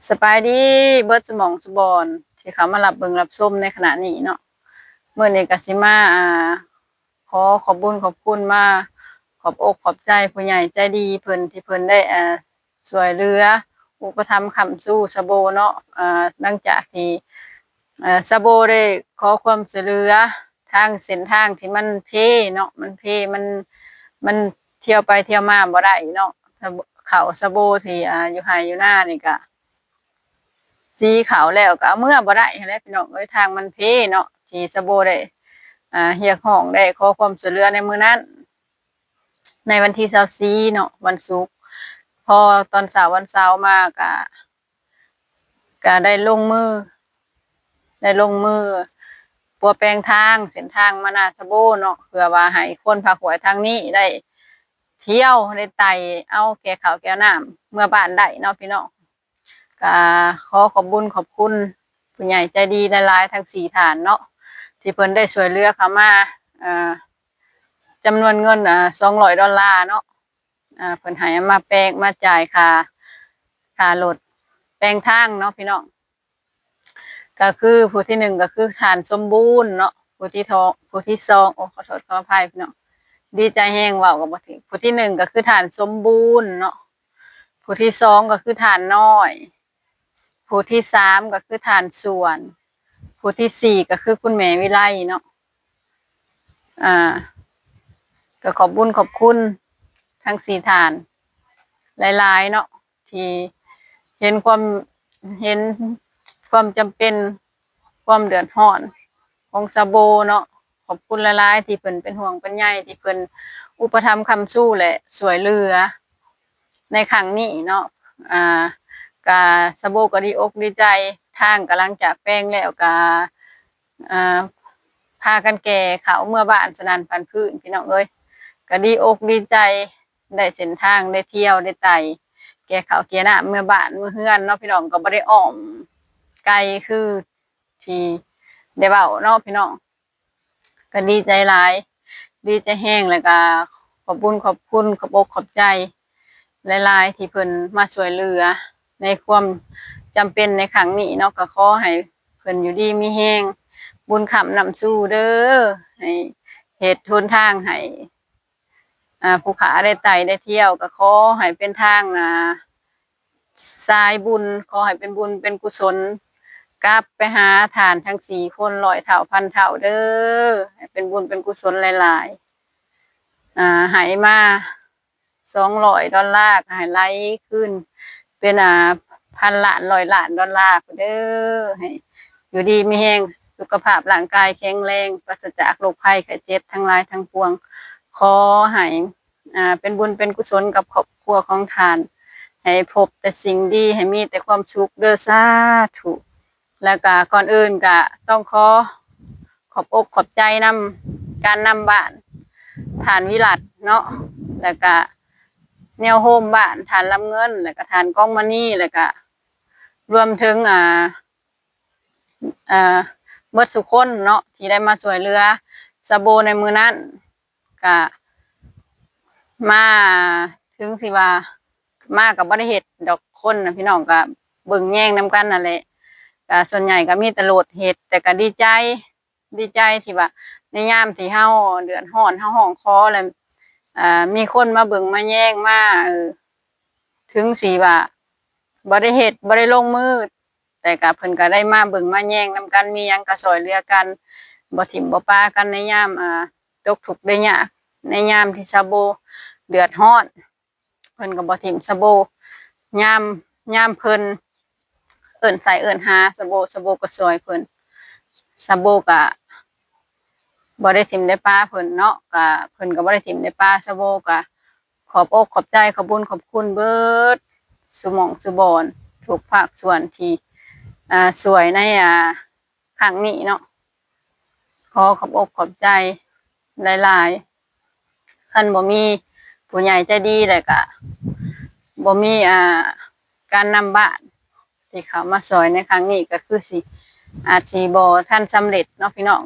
สบายดีเบิดสมองสุบอนที่เขามารับเบิ่งรับชมในขณะนี้เนาะเมื่อนี้ก็สิมาขอบบุญขอบคุณมาขอบอกขอบใจผู้ใหญ่ใจดีเพิ่นที่เพิ่นได้ช่วยเหลืออุปถัมภ์ค้ำสู้สะโบเนาะหลังจากที่สะโบได้ขอความช่วยเหลือทางเส้นทางที่มันเนาะมันเที่ยวไปเที่ยวมาบ่ได้เนาะเขาสะโบที่อยู่ไร่อยู่นานี่ก็ สีขาวแล้วก็เอาเมื่อบ่ได้หั้นแหละพี่น้องเอ้ยทางมันเนาะที่สะโบได้เรียกร้องได้ขอความช่วยเหลือในมื้อนั้นในวันที่24เนาะวันศุกร์พอตอนเช้าวันเสาร์มาก็ได้ลงมือปัวแปลงทางเส้นทางมานาสะโบเนาะเพื่อว่าให้คนภาคเหนือทางนี้ได้เที่ยวได้ไต่เอาแก่ข้าวแก่น้ำเมื่อบ้านได้เนาะพี่น้อง ก็ขอบคุญขอบคุณผู้ใหญ่ใจดีหลายๆทั้งสี่ฐานเนาะที่เพิ่นได้ช่วยเหลือเขามาอ่าจำนวนเงิน$200เนาะเพิ่นให้มาแปลงมาจ่ายค่ารถแปลงทางเนาะพี่น้องก็คือผู้ที่หนึ่งก็คือฐานสมบูรณ์เนาะผู้ที่สองโอ้ขอโทษขออภัยพี่น้องดีใจแห้งเว้าก็บ่ถึงผู้ที่หนึ่งก็คือฐานสมบูรณ์เนาะผู้ที่สองก็คือฐานน้อย ผู้ที่สามก็คือทานส่วนผู้ที่สี่ก็คือคุณแม่วิไลเนาะอ่าก็ขอบคุญขอบคุณทั้งสี่ทานหลายๆเนาะที่เห็นความเห็นความจำเป็นความเดือดร้อนของสะโบเนาะขอบคุณหลายๆที่เพิ่นเป็นห่วงเป็นใยที่เพิ่นอุปถัมภ์ค้ำสู้และช่วยเหลือในครั้งนี้เนาะกะสะโบก็ดีอกดีใจทางกำลังจะแป้งแล้วกะอ่าพากันแก่เขาเมื่อบ้านสนันพันพื้นพี่น้องเอ้ยก็ดีอกดีใจได้เส้นทางได้เที่ยวได้ไต่แก่เขาแก่น้ำเมื่อบ้านเมื่อเฮือนเนาะพี่น้องก็บ่ได้อ้อมไกลคือที่ได้เว้าเนาะพี่น้องก็ดีใจหลายดีใจแห้งแล้วก็ขอบคุณขอบคุณขอบอกขอบใจหลายๆที่เพิ่นมาช่วยเหลือ ในความจำเป็นในครั้งนี้เนาะก็ขอให้เพิ่นอยู่ดีมีแห้งบุญคำนำสู้เด้อให้เหตุทนทางให้ผู้ขาได้ไต่ได้เที่ยวก็ขอให้เป็นทางสายบุญขอให้เป็นบุญเป็นกุศลกลับไปหาฐานทั้งสี่คน100 เท่าพันเท่าเด้อให้เป็นบุญเป็นกุศลหลายๆให้มา$200ก็ให้ไหลขึ้นเป็น1,000 ล้าน100 ล้านเด้อให้อยู่ดีมีแรงสุขภาพร่างกายแข็งแรงปราศจากโรคภัยไข้เจ็บทั้งหลายทั้งปวงขอให้เป็นบุญเป็นกุศลกับครอบครัวของท่านให้พบแต่สิ่งดีให้มีแต่ความสุขเด้อสาธุแล้วก็ก่อนอื่นก็ต้องขอบอกขอบใจนำการนำบ้านฐานวิรัตเนาะแล้วก็แนวโฮมบ้านฐานลำเงินแล้วก็ฐานกองมานี่แล้วก็รวมถึงเบิดสุคนเนาะที่ได้มาช่วยเหลือสะโบในมือนั้นก็มาถึงสิว่ามากับบ่ได้เฮ็ดดอกคนนะพี่น้องก็เบิ่งแย่งนำกันนั่นแหละก็ส่วนใหญ่ก็มีแต่โลดเฮ็ดแต่ก็ดีใจที่ว่าในยามที่เฮาเดือดร้อนเฮาร้องขอแล้วมีคนมาเบิ่งมาแย่งมาถึงสิว่าบ่ได้เฮ็ดบ่ได้ลงมือแต่ก็เพิ่นก็ได้มาเบิ่งมาแย่งนำกันมีหยังก็ช่วยเหลือกันบ่ถิ้มบ่ปากันในยามตกทุกข์ได้ยากในยามที่สะโบเดือดร้อนเพิ่นก็บ่ถิ้มสะโบยามเพิ่นเอิ้นใส่เอิ้นหาสะโบก็ช่วยเพิ่นสะโบก็บ่ได้ถิ้มได้ปาเพิ่นเนาะก็เพิ่นก็บ่ได้ถิ้มได้ปาสะโบก็ขอบอกขอบใจขอบคุญขอบคุณเบิดสุหม้องสุบอนทุกภาคส่วนที่ช่วยในครั้งนี้เนาะขอขอบอกขอบใจหลายๆคันบ่มีผู้ใหญ่ใจดีแล้วก็บ่มีการนำบ้านที่เขามาช่วยในครั้งนี้ก็คือสิอาจสิบ่ทันสำเร็จเนาะพี่น้อง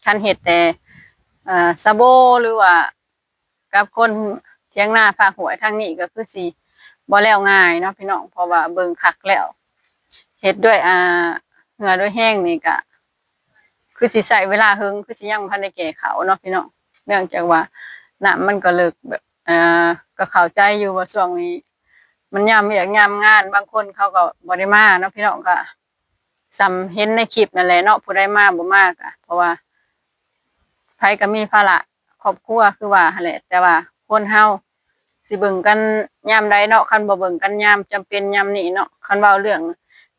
คันเฮ็ดแต่สะโบหรือว่ากับคนเถียงนาภาคหัวทางนี้ก็คือสิบ่แล้วง่ายเนาะพี่น้องเพราะว่าเบิ่งคักแล้ว เฮ็ดด้วยเหงื่อด้วยแห้งนี่ก็คือสิใช้เวลาเฮิงคือสิยังบ่ทันได้แก้เขาเนาะพี่น้องเนื่องจากว่าน้ำมันก็เลิกแบบก็เข้าใจอยู่ว่าช่วงนี้มันยามเวียกยามงานบางคนเขาก็บ่ได้มาเนาะพี่น้องก็ส่ำเห็นในคลิปนั่นแหละเนาะผู้ใดมาบ่มาก็เพราะว่าไผก็มีภาระครอบครัวคือว่าหั่นแหละแต่ว่าคนเฮาสิเบิ่งกันยามใดเนาะคันบ่เบิ่งกันยามจำเป็นยามนี้เนาะคันเว้าเรื่อง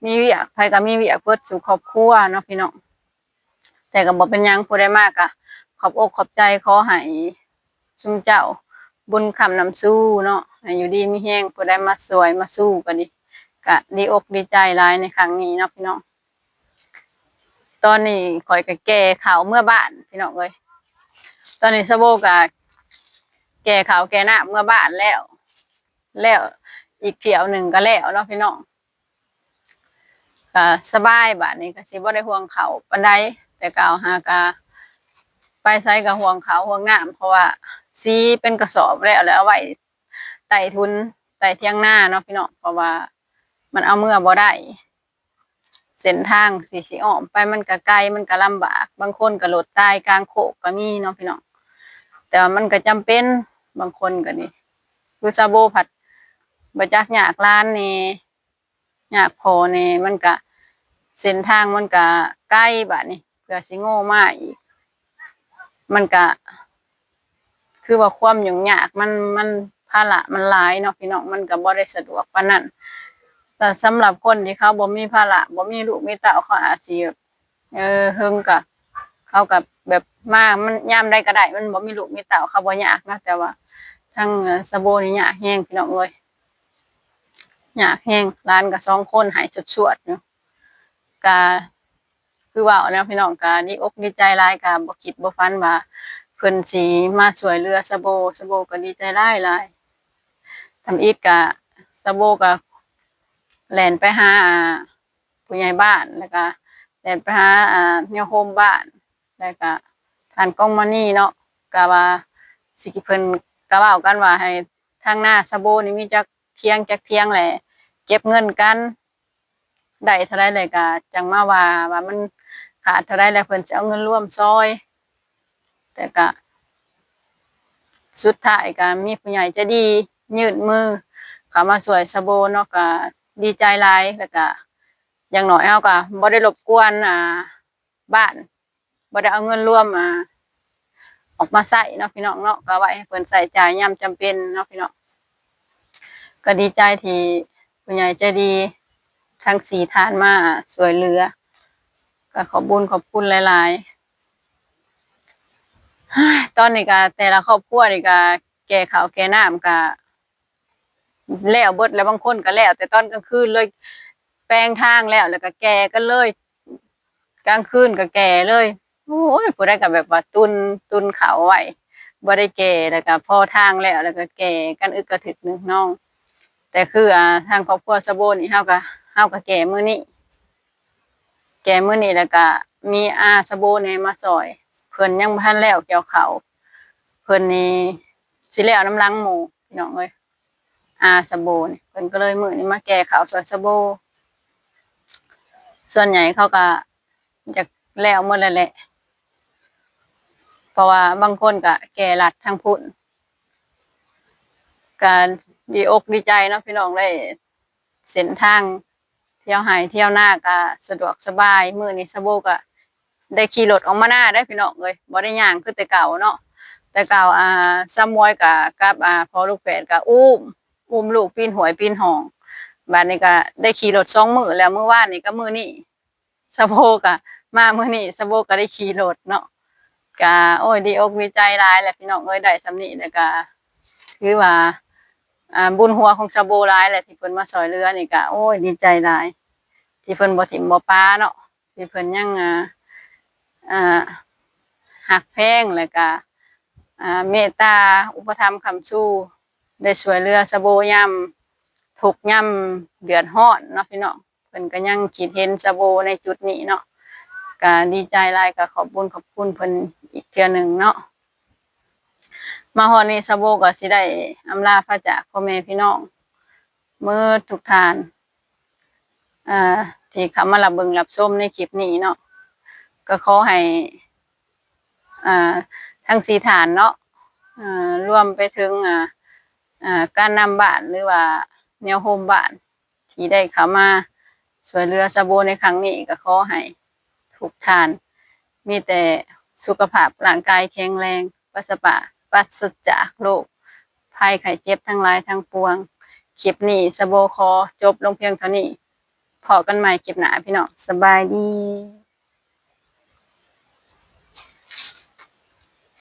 มีเวียกไผก็มีเวียกเบิดสู่ครอบครัวเนาะพี่น้องแต่ก็บ่เป็นหยังผู้ใดมาก็ขอบอกขอบใจขอให้ซุมเจ้าบุญคำนำสู้เนาะให้อยู่ดีมีแรงผู้ใดมาสวยมาสู้ก็ดีก็ดีอกดีใจหลายในครั้งนี้เนาะพี่น้องตอนนี้ข่อยก็แก่ข้าวเมื่อบ้านพี่น้องเอ้ยตอนนี้สะโบก็แก่ข้าวแก่น้ำเมื่อบ้านแล้วอีกเที่ยวหนึ่งก็แล้วเนาะพี่น้องก็สบายบัดนี้ก็สิบ่ได้ห่วงข้าวปานใดแต่ก็หากะไปไสก็ห่วงข้าวห่วงน้ำเพราะว่าซีเป็นกระสอบแล้วเอาไว้ใต้ทุนใต้เถียงนาเนาะพี่น้องเพราะว่ามันเอาเมื่อบ่ได้เส้นทางสิอ้อมไปมันก็ไกลมันก็ลำบากบางคนก็หลดตายกลางโคกก็มีเนาะพี่น้องแต่ว่ามันก็จำเป็นบางคนก็นี่คือซาโบผัดบ่จักยากร้านนี่ยากพอนี่มันก็เส้นทางมันก็ไกลบัดนี้เพื่อสิโง่มาอีกมันก็คือว่าความยุ่งยากมันภาระมันหลายเนาะพี่น้องมันก็บ่ได้สะดวกปานนั้นแต่สำหรับคนที่เขาบ่มีภาระบ่มีลูกมีเต้าเขาอาจสิเฮิงก็เขาก็แบบมามันยามใดก็ได้มันบ่มีลูกมีเต้าเขาบ่ยากนะแต่ว่าทั้งสะโบนี่ยากแฮงพี่น้องเอ้ยยากแฮงหลานก็2คนให้สวดๆอยู่ก็คือว่าแนวพี่น้องก็ดีอกดีใจหลายก็บ่คิดบ่ฝันว่าเพิ่นสิมาช่วยเหลือสะโบก็ดีใจหลายๆทำอิฐก็สะโบก็แล่นไปหาผู้ใหญ่บ้านแล้วก็แล่นไปหาแนวโฮมบ้านแล้วก็ท่านกองมานี่เนาะก็ว่าสิเพิ่นก็เว้ากันว่าให้ทางหน้าสะโบนี่มีจักเที่ยงแหละเก็บเงินกันได้เท่าใดแล้วก็จังมาว่ามันขาดเท่าใดแล้วเพิ่นสิเอาเงินรวมซอยแต่ก็สุดท้ายก็มีผู้ใหญ่ใจดียื่นมือเข้ามาช่วยสะโบเนาะก็ดีใจหลายแล้วก็อย่างน้อยเฮาก็บ่ได้รบกวนบ้านบ่ได้เอาเงินรวมออกมาใช้เนาะพี่น้องเนาะก็ไว้ให้เพิ่นใช้จ่ายยามจำเป็นเนาะพี่น้องก็ดีใจที่ผู้ใหญ่ใจดีทั้ง4ท่านมาช่วยเหลือก็ขอบคุณหลายๆตอนนี้ก็แต่ละครอบครัวนี่ก็แก่ข้าวแก่น้ำก็แล้วเบิดแล้วบางคนก็แล้วแต่ตอนกลางคืนเลยแปลงทางแล้วก็แก่กันเลยกลางคืนก็แก่เลยโอ้ยผู้ใดก็แบบว่าตุนข้าวไว้บ่ได้แก่แล้วก็พอทางแล้วก็แก่กันอึกกระทึกนึงน้องแต่คือทางครอบครัวสะโบนี่เฮาก็แก่มื้อนี้แล้วก็มีสะโบนี่มาซอยเพิ่นยังบ่ทันแล้วเกี่ยวข้าวเพิ่นนี่สิแล้วน้ำหลังหมู่พี่น้องเอ้ยสะโบนี่เพิ่นก็เลยมื้อนี้มาแก่ข้าวซอยสะโบส่วนใหญ่เขาก็อยากแล้วหมดแล้วแหละเพราะว่าบางคนก็แก่ลัดทางพุ่นก็ดีอกดีใจเนาะพี่น้องได้เส้นทางเที่ยวไร่เที่ยวนาก็สะดวกสบายมื้อนี้สะโบก็ได้ขี่รถออกมาหน้าได้พี่น้องเอ้ยบ่ได้ย่างคือแต่เก่าเนาะแต่เก่าซ้ำมวยกับพ่อลูกแฝดก็อุ้มลูกปีนหวยปีนห้องบัดนี้ก็ได้ขี่รถ2มื้อแล้วมื้อวานนี่กับมื้อนี้สะโบก็มามื้อนี้สะโบก็ได้ขี่รถเนาะก็โอ้ยดีอกดีใจหลายแหละพี่น้องเอ้ยได้ส่ำนี้แล้วก็คือว่าบุญหัวของสะโบหลายแหละที่เพิ่นมาช่วยเหลือนี่ก็โอ้ยดีใจหลายที่เพิ่นบ่ถิ้มบ่ปาเนาะที่เพิ่นยังฮักแพงแล้วก็เมตตาอุปถัมภ์ค้ำชูได้ช่วยเหลือสะโบยามทุกข์ยามเดือดร้อนเนาะพี่น้องเพิ่นก็ยังคิดเห็นสะโบในจุดนี้เนาะก็ดีใจหลายก็ขอบคุณเพิ่นอีกเทื่อหนึ่งเนาะมาฮอดนี้สะโบก็สิได้อำลาพระจากพ่อแม่พี่น้องมื้อทุกท่านที่ ที่เขามารับเบิ่งรับชมในคลิปนี้เนาะก็ขอให้ทั้งสี่ฐานเนาะรวมไปถึงการนำบ้านหรือว่าแนวโฮมบ้านที่ได้เข้ามาช่วยเหลือซาโบในครั้งนี้ก็ขอให้ทุกท่านมีแต่สุขภาพร่างกายแข็งแรงปราศจากโรคภัยไข้เจ็บทั้งหลายทั้งปวงคลิปนี้ซาโบขอจบลงเพียงเท่านี้พอกันใหม่คลิปหน้าพี่น้องสบายดี